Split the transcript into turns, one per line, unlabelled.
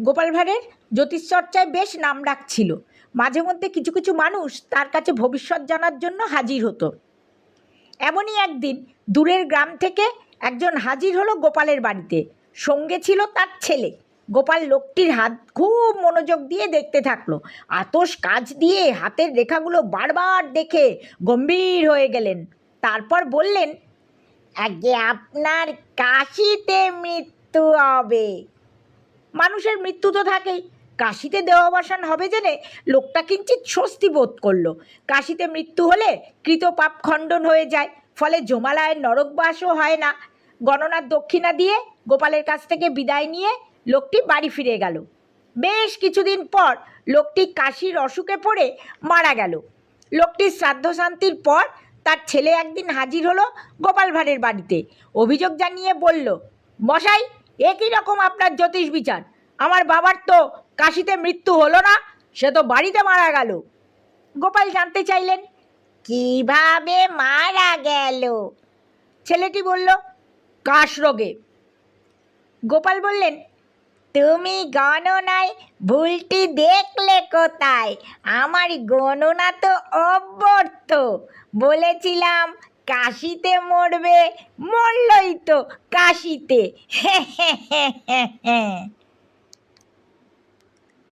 গোপাল ভাঁড়ের জ্যোতিষচর্চায় বেশ নামডাক ছিল। মাঝে মধ্যে কিছু কিছু মানুষ তার কাছে ভবিষ্যৎ জানার জন্য হাজির হতো। এমনই একদিন দূরের গ্রাম থেকে একজন হাজির হলো গোপালের বাড়িতে। সঙ্গে ছিল তার ছেলে। গোপাল লোকটির হাত খুব মনোযোগ দিয়ে দেখতে থাকলো। আতশ কাচ দিয়ে হাতের রেখাগুলো বারবার দেখে গম্ভীর হয়ে গেলেন। তারপর বললেন, আগে আপনার কাশিতে মৃত্যু হবে। মানুষের মৃত্যু তো থাকেই, কাশিতে দেহাবসান হবে জেনে লোকটা কিঞ্চিৎ স্বস্তি বোধ করলো। কাশিতে মৃত্যু হলে কৃত পাপ খণ্ডন হয়ে যায়, ফলে জমালয়ের নরকবাসও হয় না। গণনার দক্ষিণা দিয়ে গোপালের কাছ থেকে বিদায় নিয়ে লোকটি বাড়ি ফিরে গেল। বেশ কিছুদিন পর লোকটি কাশির অসুখে পড়ে মারা গেল। লোকটির শ্রাদ্ধ শান্তির পর তার ছেলে একদিন হাজির হলো গোপাল ভাঁড়ের বাড়িতে। অভিযোগ জানিয়ে বলল, মশাই, একই রকম আপনার জ্যোতিষ বিচার। আমার বাবার তো কাশিতে মৃত্যু হলো না, সে তো বাড়িতে মারা গেল। গোপাল জানতে চাইলেন, কিভাবে মারা গেল? ছেলেটি বলল, কাশরোগে। গোপাল বললেন, তুমি গণনায় ভুলটি দেখলে কোথায়? আমার গণনা তো অব্যর্থ। বলেছিলাম কাশিতে মরবে, মরলই তো কাশিতে।